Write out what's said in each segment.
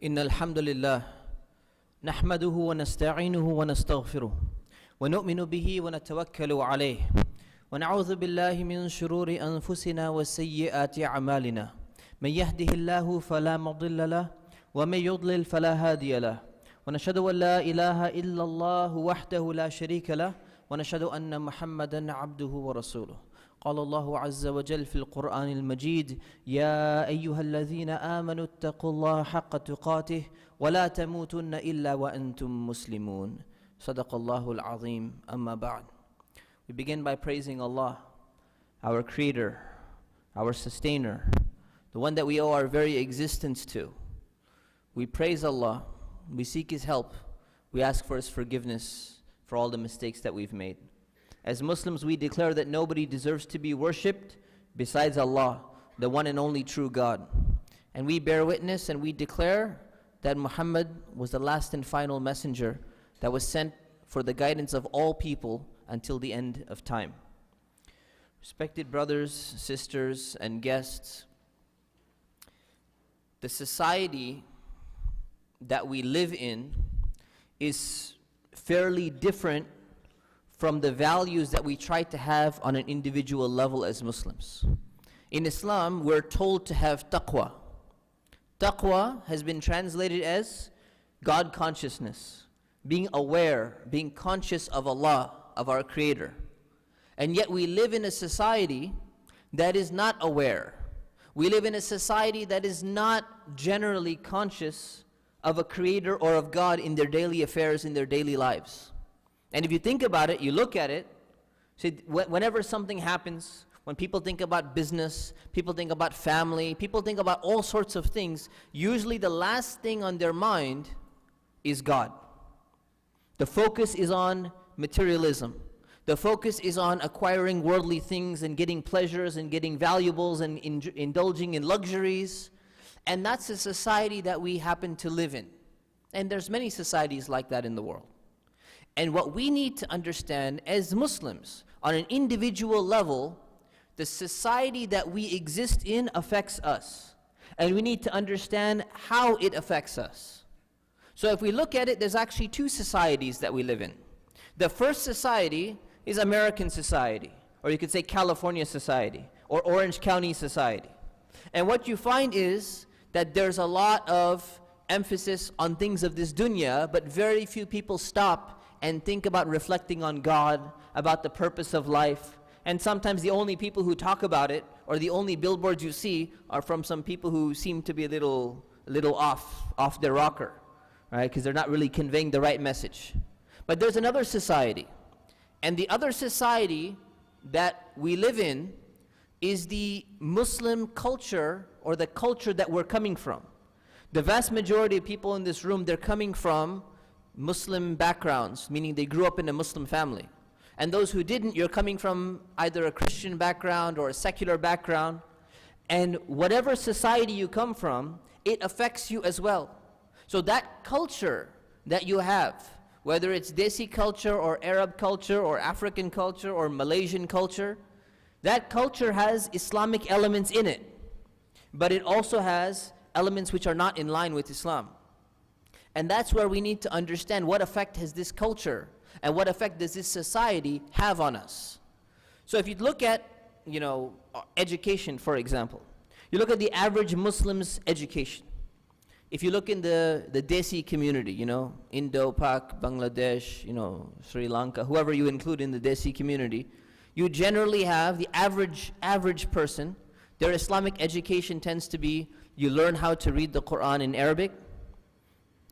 إن الحمد لله نحمده ونستعينه ونستغفره ونؤمن به ونتوكل عليه ونعوذ بالله من شرور أنفسنا وسيئات أعمالنا من يهده الله فلا مضل له ومن يضلل فلا هادي له ونشهد أن لا إله إلا الله وحده لا شريك له ونشهد أن محمدا عبده ورسوله. قال الله عز وجل في القرآن المجيد: يا أيها الذين آمنوا اتقوا الله حق تقاته ولا تموتن إلا وأنتم مسلمون. صدق الله العظيم. أما بعد. We begin by praising Allah, our Creator, our Sustainer, the one that we owe our very existence to. We praise Allah, we seek His help, we ask for His forgiveness for all the mistakes that we've made. As Muslims, we declare that nobody deserves to be worshipped besides Allah, the one and only true God. And we bear witness and we declare that Muhammad was the last and final messenger that was sent for the guidance of all people until the end of time. Respected brothers, sisters, and guests, the society that we live in is fairly different from the values that we try to have on an individual level as Muslims. In Islam, we're told to have taqwa. Taqwa has been translated as God consciousness, being aware, being conscious of Allah, of our Creator. And yet we live in a society that is not aware. We live in a society that is not generally conscious of a Creator or of God in their daily affairs, in their daily lives. And if you think about it, you look at it, see, whenever something happens, when people think about business, people think about family, people think about all sorts of things, usually the last thing on their mind is God. The focus is on materialism. The focus is on acquiring worldly things and getting pleasures and getting valuables and indulging in luxuries. And that's the society that we happen to live in. And there's many societies like that in the world. And what we need to understand as Muslims, on an individual level, the society that we exist in affects us. And we need to understand how it affects us. So if we look at it, there's actually two societies that we live in. The first society is American society, or you could say California society, or Orange County society. And what you find is that there's a lot of emphasis on things of this dunya, but very few people stop and think about reflecting on God, about the purpose of life. And sometimes the only people who talk about it, or the only billboards you see, are from some people who seem to be a little off their rocker, right? Because they're not really conveying the right message. But there's another society. And the other society that we live in is the Muslim culture, or the culture that we're coming from. The vast majority of people in this room, they're coming from Muslim backgrounds, meaning they grew up in a Muslim family. And those who didn't, you're coming from either a Christian background or a secular background. And whatever society you come from, it affects you as well. So that culture that you have, whether it's Desi culture or Arab culture or African culture or Malaysian culture, that culture has Islamic elements in it. But it also has elements which are not in line with Islam. And that's where we need to understand what effect has this culture and what effect does this society have on us. So if you look at, education, for example, you look at the average Muslim's education. If you look in the Desi community, Indo, Pak, Bangladesh, Sri Lanka, whoever you include in the Desi community, you generally have the average person, their Islamic education tends to be, you learn how to read the Quran in Arabic,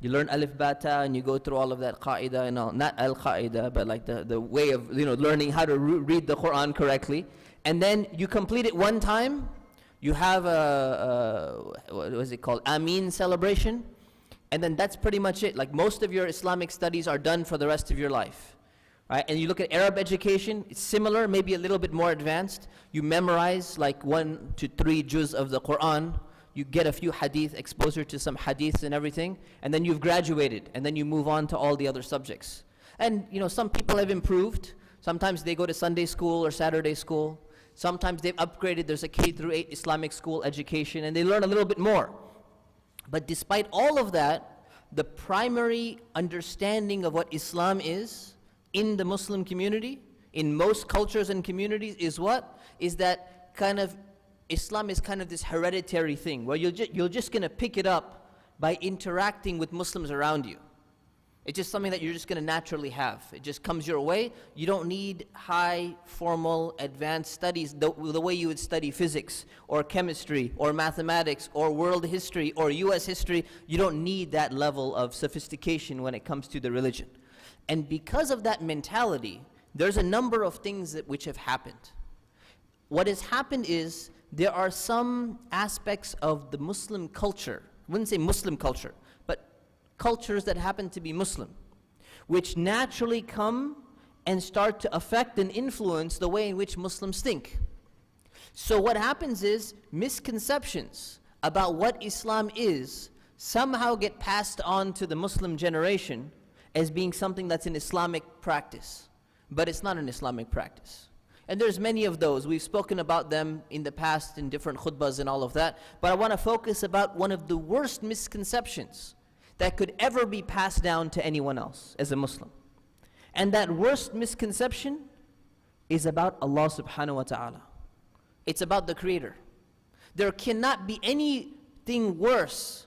you learn Alif Bata, and you go through all of that Qaida and all, not Al-Qaida, but like the way of learning how to read the Quran correctly. And then you complete it one time, you have what was it called, Ameen celebration, and then that's pretty much it. Like most of your Islamic studies are done for the rest of your life. Right? And you look at Arab education, it's similar, maybe a little bit more advanced. You memorize like 1 to 3 juz of the Quran. You get a few hadith, exposure to some hadiths and everything, and then you've graduated, and then you move on to all the other subjects. And some people have improved. Sometimes they go to Sunday school or Saturday school. Sometimes they've upgraded. There's a K through 8 Islamic school education, and they learn a little bit more. But despite all of that, the primary understanding of what Islam is in the Muslim community, in most cultures and communities, is what? Is that kind of Islam is kind of this hereditary thing where you're just going to pick it up by interacting with Muslims around you. It's just something that you're just going to naturally have. It just comes your way. You don't need high, formal, advanced studies the way you would study physics or chemistry or mathematics or world history or US history. You don't need that level of sophistication when it comes to the religion. And because of that mentality, there's a number of things which have happened. What has happened is there are some aspects of the Muslim culture, I wouldn't say Muslim culture, but cultures that happen to be Muslim, which naturally come and start to affect and influence the way in which Muslims think. So what happens is misconceptions about what Islam is somehow get passed on to the Muslim generation as being something that's an Islamic practice, but it's not an Islamic practice. And there's many of those. We've spoken about them in the past in different khutbahs and all of that. But I want to focus about one of the worst misconceptions that could ever be passed down to anyone else as a Muslim. And that worst misconception is about Allah subhanahu wa ta'ala. It's about the Creator. There cannot be anything worse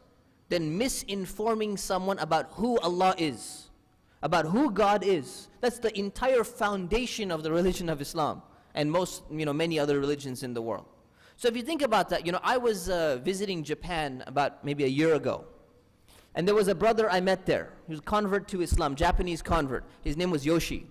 than misinforming someone about who Allah is, about who God is. That's the entire foundation of the religion of Islam and many other religions in the world. So if you think about that, I was visiting Japan about maybe a year ago. And there was a brother I met there. He was a convert to Islam, Japanese convert. His name was Yoshi.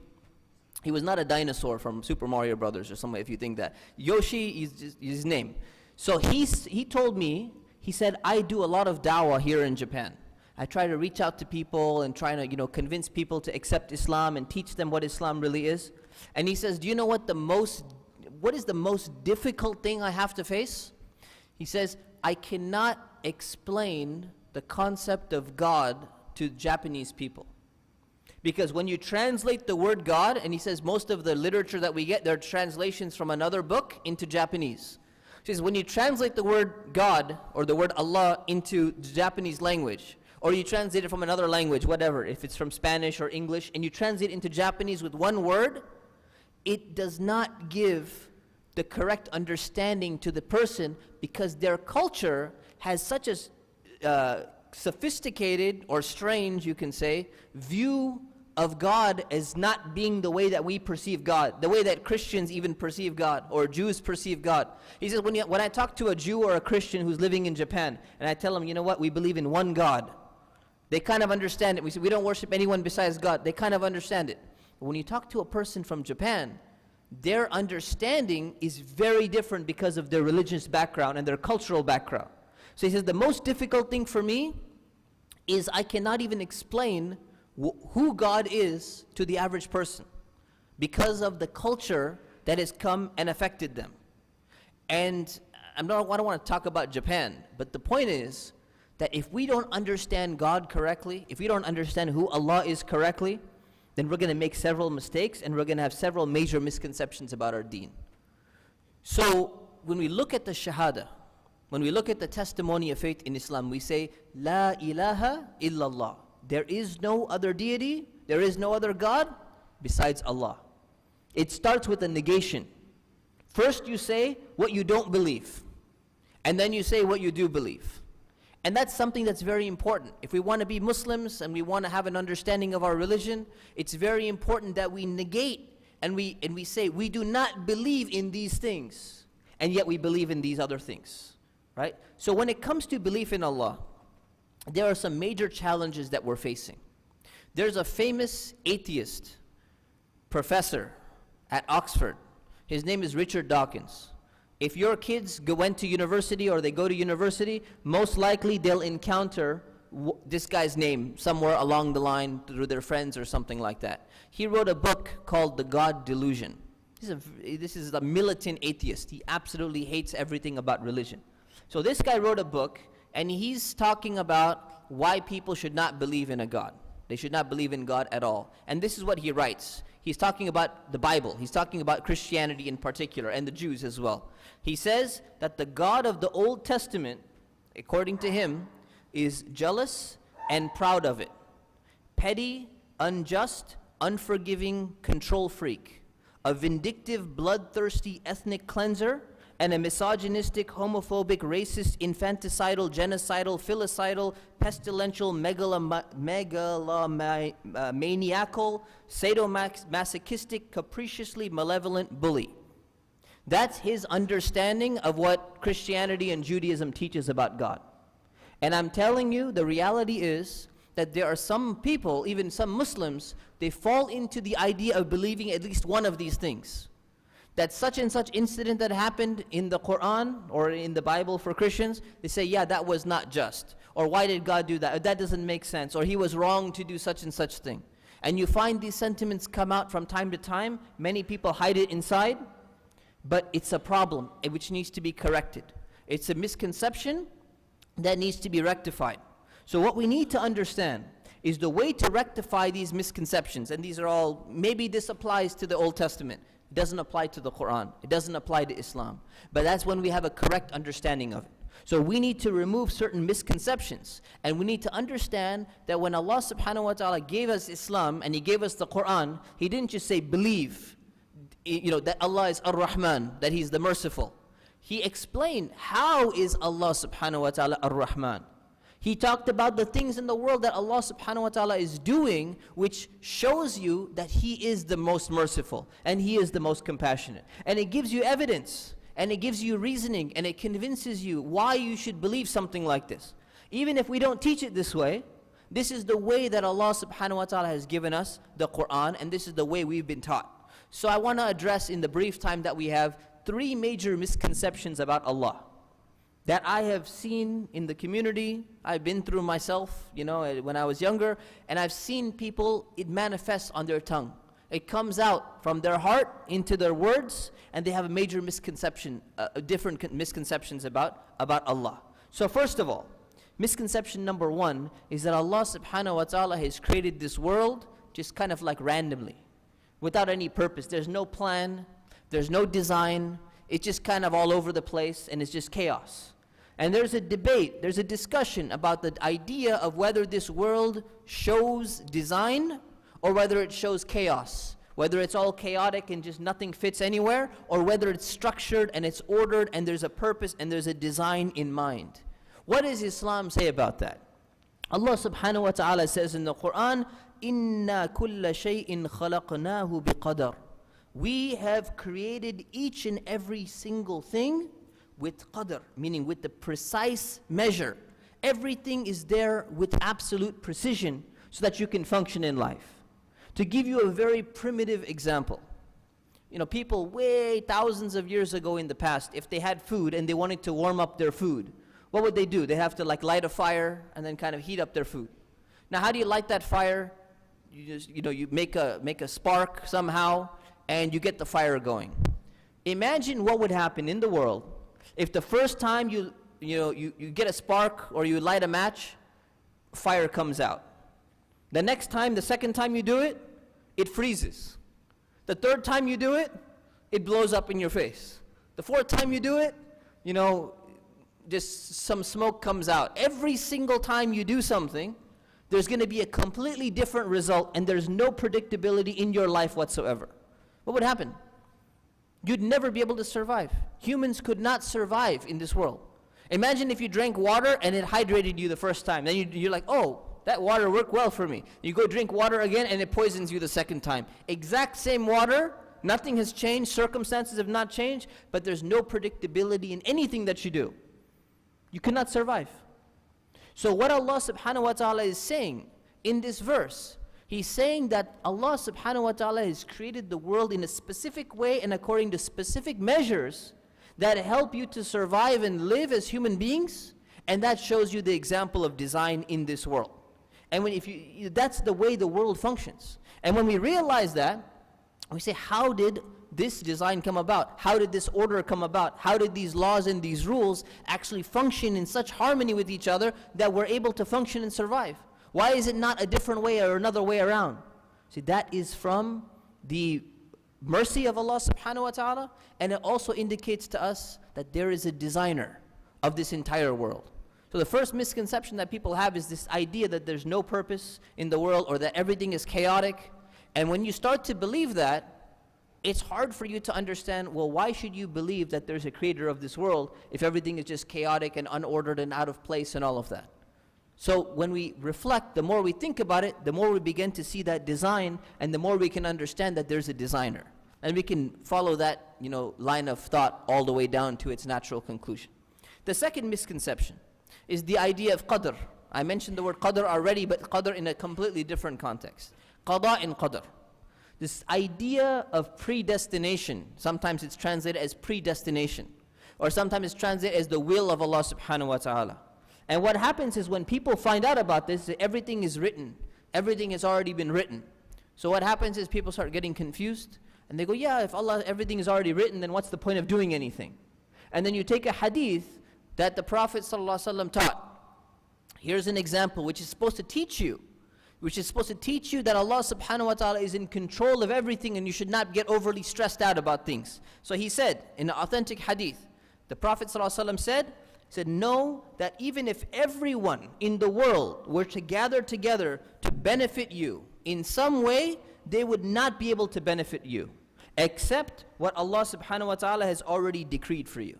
He was not a dinosaur from Super Mario Brothers or something, if you think that. Yoshi is his name. So he told me, he said, I do a lot of dawah here in Japan. I try to reach out to people and try to, convince people to accept Islam and teach them what Islam really is. And he says, do you know what is the most difficult thing I have to face? He says, I cannot explain the concept of God to Japanese people. Because when you translate the word God, and he says most of the literature that we get, they're translations from another book into Japanese. He says when you translate the word God or the word Allah into the Japanese language, or you translate it from another language, whatever, if it's from Spanish or English, and you translate it into Japanese with one word, it does not give the correct understanding to the person because their culture has such a sophisticated or strange, you can say, view of God as not being the way that we perceive God, the way that Christians even perceive God or Jews perceive God. He says, when I talk to a Jew or a Christian who's living in Japan, and I tell them, you know what, we believe in one God, they kind of understand it. We say, we don't worship anyone besides God. They kind of understand it. But when you talk to a person from Japan, their understanding is very different because of their religious background and their cultural background. So he says, the most difficult thing for me is I cannot even explain who God is to the average person because of the culture that has come and affected them. And I don't want to talk about Japan, but the point is that if we don't understand God correctly, if we don't understand who Allah is correctly, then we're going to make several mistakes and we're going to have several major misconceptions about our deen. So when we look at the Shahada, when we look at the testimony of faith in Islam, we say, La ilaha illallah. There is no other deity, there is no other God besides Allah. It starts with a negation. First you say what you don't believe, and then you say what you do believe. And that's something that's very important. If we want to be Muslims and we want to have an understanding of our religion, it's very important that we negate and we say we do not believe in these things, and yet we believe in these other things, right? So when it comes to belief in Allah, there are some major challenges that we're facing. There's a famous atheist professor at Oxford. His name is Richard Dawkins. If your kids went to university or they go to university, most likely they'll encounter this guy's name somewhere along the line through their friends or something like that. He wrote a book called The God Delusion. This is a militant atheist. He absolutely hates everything about religion. So this guy wrote a book, and he's talking about why people should not believe in a God. They should not believe in God at all. And this is what he writes. He's talking about the Bible. He's talking about Christianity in particular, and the Jews as well. He says that the God of the Old Testament, according to him, is jealous and proud of it, petty, unjust, unforgiving control freak, a vindictive, bloodthirsty ethnic cleanser, and a misogynistic, homophobic, racist, infanticidal, genocidal, filicidal, pestilential, megalomaniacal, sadomasochistic, capriciously malevolent bully. That's his understanding of what Christianity and Judaism teaches about God. And I'm telling you, the reality is that there are some people, even some Muslims, they fall into the idea of believing at least one of these things. That such and such incident that happened in the Quran or in the Bible for Christians, they say, yeah, that was not just. Or why did God do that? Or that doesn't make sense. Or he was wrong to do such and such thing. And you find these sentiments come out from time to time. Many people hide it inside. But it's a problem which needs to be corrected. It's a misconception that needs to be rectified. So what we need to understand is the way to rectify these misconceptions. And these are all, maybe this applies to the Old Testament. It doesn't apply to the Quran. It doesn't apply to Islam. But that's when we have a correct understanding of it. So we need to remove certain misconceptions. And we need to understand that when Allah subhanahu wa ta'ala gave us Islam and He gave us the Quran, He didn't just say believe, that Allah is Ar-Rahman, that He's the merciful. He explained how is Allah subhanahu wa ta'ala Ar-Rahman. He talked about the things in the world that Allah subhanahu wa ta'ala is doing, which shows you that He is the most merciful and He is the most compassionate. And it gives you evidence and it gives you reasoning and it convinces you why you should believe something like this. Even if we don't teach it this way, this is the way that Allah subhanahu wa ta'ala has given us the Quran, and this is the way we've been taught. So I want to address in the brief time that we have 3 major misconceptions about Allah that I have seen in the community. I've been through myself, when I was younger, and I've seen people, it manifests on their tongue. It comes out from their heart into their words, and they have a major misconception, different misconceptions about Allah. So first of all, misconception number 1 is that Allah subhanahu wa ta'ala has created this world just kind of like randomly, without any purpose. There's no plan, there's no design, it's just kind of all over the place, and it's just chaos. And there's a debate, there's a discussion about the idea of whether this world shows design or whether it shows chaos. Whether it's all chaotic and just nothing fits anywhere, or whether it's structured and it's ordered and there's a purpose and there's a design in mind. What does Islam say about that? Allah subhanahu wa ta'ala says in the Quran, إِنَّا كُلَّ شَيْءٍ خَلَقْنَاهُ بِقَدَرٍ. We have created each and every single thing with qadr, meaning with the precise measure. Everything is there with absolute precision so that you can function in life. To give you a very primitive example, people way thousands of years ago in the past, if they had food and they wanted to warm up their food, what would they do? They have to light a fire and then kind of heat up their food. Now, how do you light that fire? You just, you make a spark somehow, and you get the fire going. Imagine what would happen in the world if the first time you get a spark or you light a match, fire comes out. The next time, the second time you do it, it freezes. The third time you do it, it blows up in your face. The fourth time you do it, just some smoke comes out. Every single time you do something, there's going to be a completely different result, and there's no predictability in your life whatsoever. What would happen? You'd never be able to survive. Humans could not survive in this world. Imagine if you drank water and it hydrated you the first time. Then you're like, oh, that water worked well for me. You go drink water again and it poisons you the second time. Exact same water, nothing has changed, circumstances have not changed, but there's no predictability in anything that you do. You cannot survive. So what Allah subhanahu wa ta'ala is saying in this verse, He's saying that Allah subhanahu wa ta'ala has created the world in a specific way and according to specific measures that help you to survive and live as human beings, and that shows you the example of design in this world. And that's the way the world functions. And when we realize that, we say, how did this design come about? How did this order come about? How did these laws and these rules actually function in such harmony with each other that we're able to function and survive? Why is it not a different way or another way around? See, that is from the mercy of Allah subhanahu wa ta'ala, and it also indicates to us that there is a designer of this entire world. So the first misconception that people have is this idea that there's no purpose in the world, or that everything is chaotic. And when you start to believe that, it's hard for you to understand, well, why should you believe that there's a creator of this world if everything is just chaotic and unordered and out of place and all of that? So when we reflect, the more we think about it, the more we begin to see that design, and the more we can understand that there's a designer. And we can follow that, line of thought all the way down to its natural conclusion. The second misconception is the idea of qadr. I mentioned the word qadr already, but qadr in a completely different context. Qada and qadr. This idea of predestination, sometimes it's translated as predestination, or sometimes it's translated as the will of Allah subhanahu wa ta'ala. And what happens is when people find out about this, everything is written. Everything has already been written. So what happens is people start getting confused, and they go, yeah, if everything is already written, then what's the point of doing anything? And then you take a hadith that the Prophet ﷺ taught. Here's an example which is supposed to teach you that Allah subhanahu wa ta'ala is in control of everything, and you should not get overly stressed out about things. So he said, in an authentic hadith, the Prophet ﷺ said, know that even if everyone in the world were to gather together to benefit you in some way, they would not be able to benefit you, except what Allah subhanahu wa ta'ala has already decreed for you.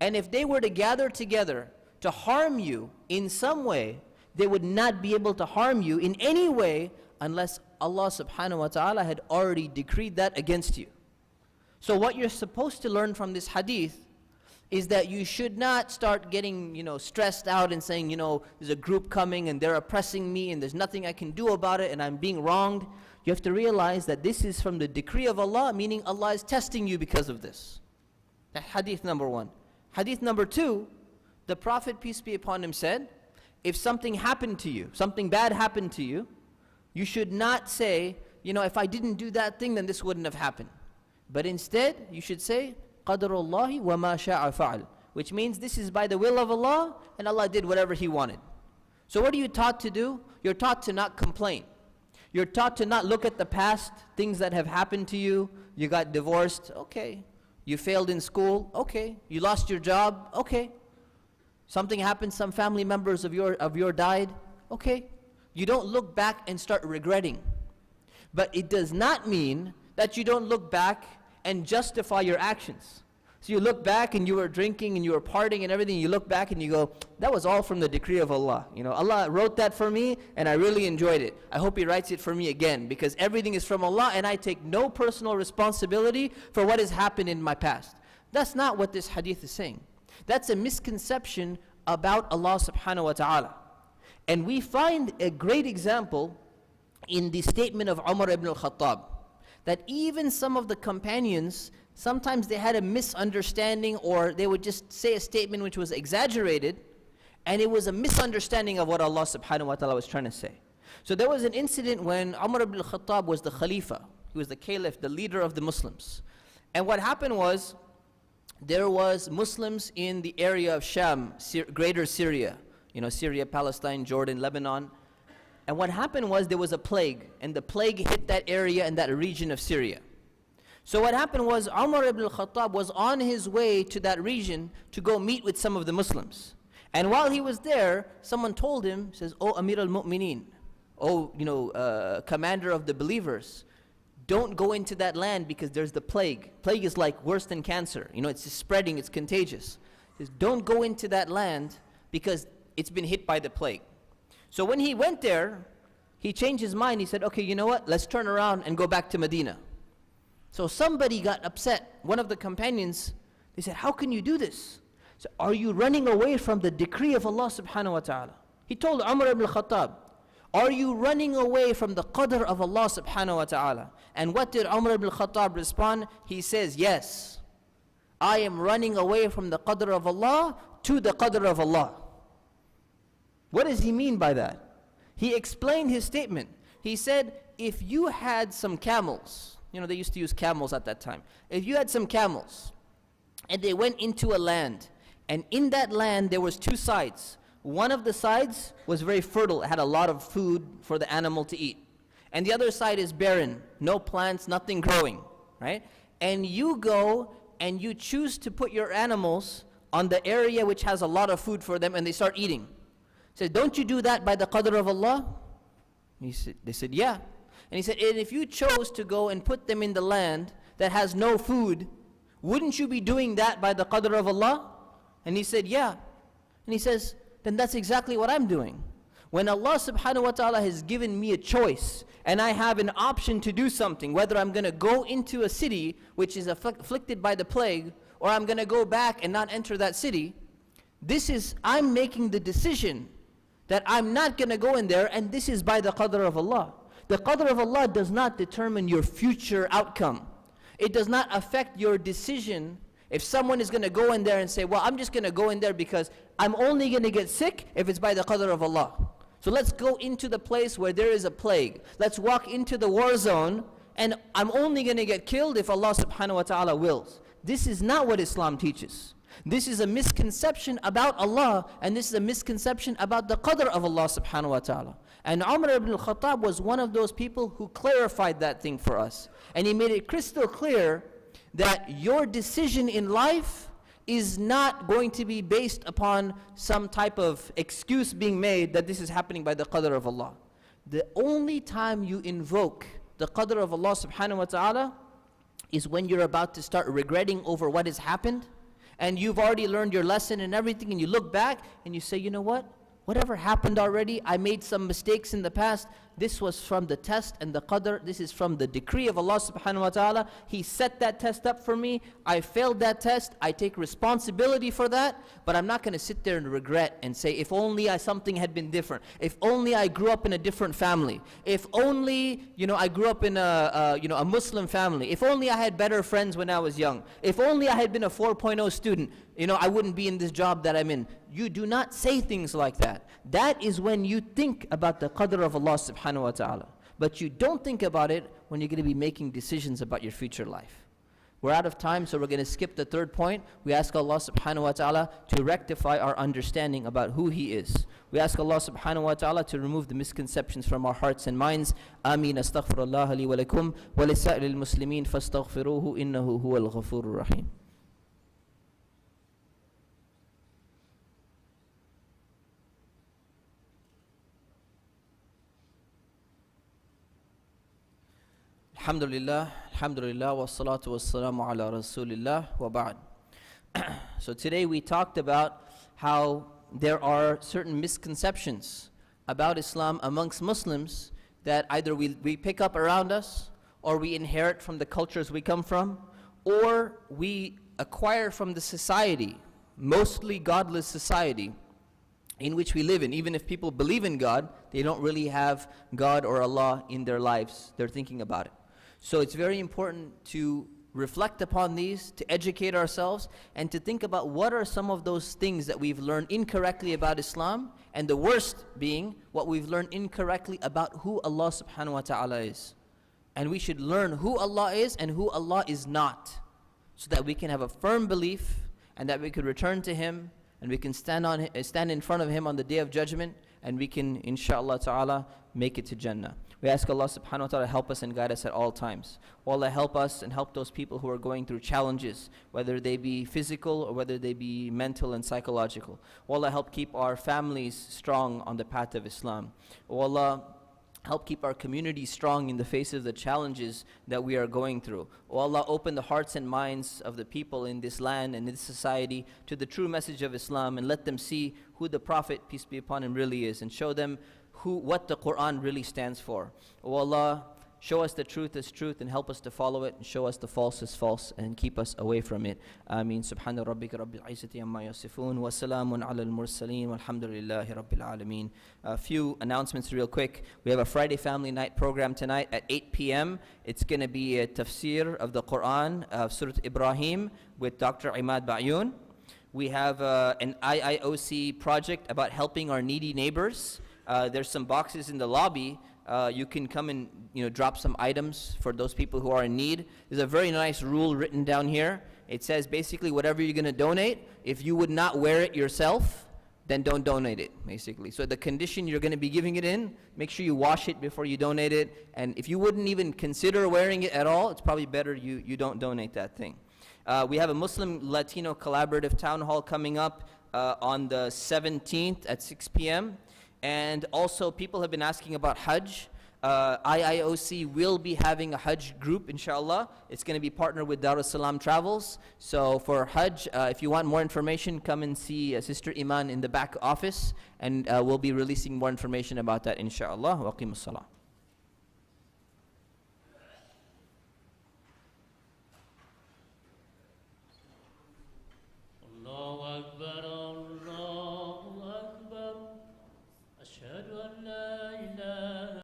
And if they were to gather together to harm you in some way, they would not be able to harm you in any way unless Allah subhanahu wa ta'ala had already decreed that against you. So what you're supposed to learn from this hadith is that you should not start getting, stressed out and saying, there's a group coming and they're oppressing me and there's nothing I can do about it and I'm being wronged. You have to realize that this is from the decree of Allah, meaning Allah is testing you because of this. That's hadith number one. Hadith number two, the Prophet, peace be upon him, said, if something happened to you, something bad happened to you, you should not say, if I didn't do that thing, then this wouldn't have happened. But instead, you should say, Qadrullahi wa ma sha'a fa'al, which means this is by the will of Allah, and Allah did whatever He wanted. So what are you taught to do? You're taught to not complain. You're taught to not look at the past, things that have happened to you. You got divorced, okay. You failed in school, okay. You lost your job, okay. Something happened, some family members of your died, okay. You don't look back and start regretting. But it does not mean that you don't look back and justify your actions. So you look back and you were drinking and you were partying and everything, you look back and you go, that was all from the decree of Allah. Allah wrote that for me and I really enjoyed it. I hope He writes it for me again, because everything is from Allah and I take no personal responsibility for what has happened in my past. That's not what this hadith is saying. That's a misconception about Allah subhanahu wa ta'ala. And we find a great example in the statement of Umar ibn al-Khattab, that even some of the companions, sometimes they had a misunderstanding, or they would just say a statement which was exaggerated, and it was a misunderstanding of what Allah subhanahu wa ta'ala was trying to say. So there was an incident when Umar ibn al-Khattab was the Khalifa. He was the Caliph, the leader of the Muslims. And what happened was, there was Muslims in the area of Sham, greater Syria, Syria, Palestine, Jordan, Lebanon. And what happened was there was a plague, and the plague hit that area and that region of Syria. So what happened was Umar ibn al-Khattab was on his way to that region to go meet with some of the Muslims. And while he was there, someone told him, says, "Oh Amir al-Mu'mineen, commander of the believers, don't go into that land because there's the plague. Plague is like worse than cancer. It's just spreading, it's contagious. He says, don't go into that land because it's been hit by the plague." So when he went there, he changed his mind. He said, okay, you know what? Let's turn around and go back to Medina. So somebody got upset. One of the companions, they said, how can you do this? So are you running away from the decree of Allah subhanahu wa ta'ala? He told Umar ibn al-Khattab, are you running away from the qadr of Allah subhanahu wa ta'ala? And what did Umar ibn al-Khattab respond? He says, yes, I am running away from the qadr of Allah to the qadr of Allah. What does he mean by that? He explained his statement. He said, if you had some camels, they used to use camels at that time. If you had some camels, and they went into a land, and in that land there was two sides. One of the sides was very fertile, it had a lot of food for the animal to eat. And the other side is barren, no plants, nothing growing, right? And you go and you choose to put your animals on the area which has a lot of food for them, and they start eating. He said, don't you do that by the qadr of Allah? They said, yeah. And he said, and if you chose to go and put them in the land that has no food, wouldn't you be doing that by the qadr of Allah? And he said, yeah. And he says, then that's exactly what I'm doing. When Allah subhanahu wa ta'ala has given me a choice, and I have an option to do something, whether I'm going to go into a city which is afflicted by the plague, or I'm going to go back and not enter that city, I'm making the decision that I'm not going to go in there, and this is by the qadr of Allah. The qadr of Allah does not determine your future outcome. It does not affect your decision. If someone is going to go in there and say, well, I'm just going to go in there because I'm only going to get sick if it's by the qadr of Allah. So let's go into the place where there is a plague. Let's walk into the war zone, and I'm only going to get killed if Allah subhanahu wa ta'ala wills. This is not what Islam teaches. This is a misconception about Allah, and this is a misconception about the qadr of Allah subhanahu wa ta'ala. And Umar ibn al-Khattab was one of those people who clarified that thing for us. And he made it crystal clear that your decision in life is not going to be based upon some type of excuse being made that this is happening by the qadr of Allah. The only time you invoke the qadr of Allah subhanahu wa ta'ala is when you're about to start regretting over what has happened, and you've already learned your lesson and everything, and you look back and you say, you know what? Whatever happened already, I made some mistakes in the past. This was from the test and the qadr. This is from the decree of Allah subhanahu wa ta'ala. He set that test up for me. I failed that test. I take responsibility for that. But I'm not going to sit there and regret and say, if only something had been different. If only I grew up in a different family. If only, I grew up in a Muslim family. If only I had better friends when I was young. If only I had been a 4.0 student, I wouldn't be in this job that I'm in. You do not say things like that. That is when you think about the qadr of Allah subhanahu wa ta'ala. But you don't think about it when you're going to be making decisions about your future life. We're out of time, so we're going to skip the third point. We ask Allah subhanahu wa ta'ala to rectify our understanding about who He is. We ask Allah subhanahu wa ta'ala to remove the misconceptions from our hearts and minds. Ameen. Astaghfirullah li wa lakum wa li sa'ilil muslimin fastaghfiruhu innahu huwal ghafurur rahim. Alhamdulillah, alhamdulillah, wa salatu wa salamu ala rasulillah wa ba'd. So today we talked about how there are certain misconceptions about Islam amongst Muslims that either we pick up around us, or we inherit from the cultures we come from, or we acquire from the society, mostly godless society, in which we live in. Even if people believe in God, they don't really have God or Allah in their lives. They're thinking about it. So it's very important to reflect upon these, to educate ourselves, and to think about what are some of those things that we've learned incorrectly about Islam, and the worst being what we've learned incorrectly about who Allah subhanahu wa ta'ala is. And we should learn who Allah is and who Allah is not, so that we can have a firm belief, and that we could return to Him, and we can stand in front of Him on the Day of Judgment, and we can, inshaAllah ta'ala, make it to Jannah. We ask Allah subhanahu wa ta'ala to help us and guide us at all times. O Allah, help us and help those people who are going through challenges, whether they be physical or whether they be mental and psychological. O Allah, help keep our families strong on the path of Islam. O Allah, help keep our community strong in the face of the challenges that we are going through. O Allah, open the hearts and minds of the people in this land and in this society to the true message of Islam, and let them see who the Prophet, peace be upon him, really is, and show them what the Quran really stands for. O Allah, show us the truth as truth and help us to follow it, and show us the false as false and keep us away from it. Ameen. Subhana rabbika rabbil izzati amma yasifun wa salamun ala al-mursaleen walhamdulillahi rabbil alameen. A few announcements real quick. We have a Friday Family Night program tonight at 8 p.m. It's going to be a tafsir of the Quran of Surah Ibrahim with Dr. Imad Ba'youn. We have an IIOC project about helping our needy neighbors. There's some boxes in the lobby. You can come and drop some items for those people who are in need. There's a very nice rule written down here. It says basically whatever you're going to donate, if you would not wear it yourself, then don't donate it, basically. So the condition you're going to be giving it in, make sure you wash it before you donate it. And if you wouldn't even consider wearing it at all, it's probably better you don't donate that thing. We have a Muslim Latino collaborative town hall coming up on the 17th at 6 p.m. And also, people have been asking about Hajj. IIOC will be having a Hajj group, inshallah. It's going to be partnered with Dar es Salaam Travels. So for Hajj, if you want more information, come and see Sister Iman in the back office, and we'll be releasing more information about that, inshallah. Wa aqimus salah.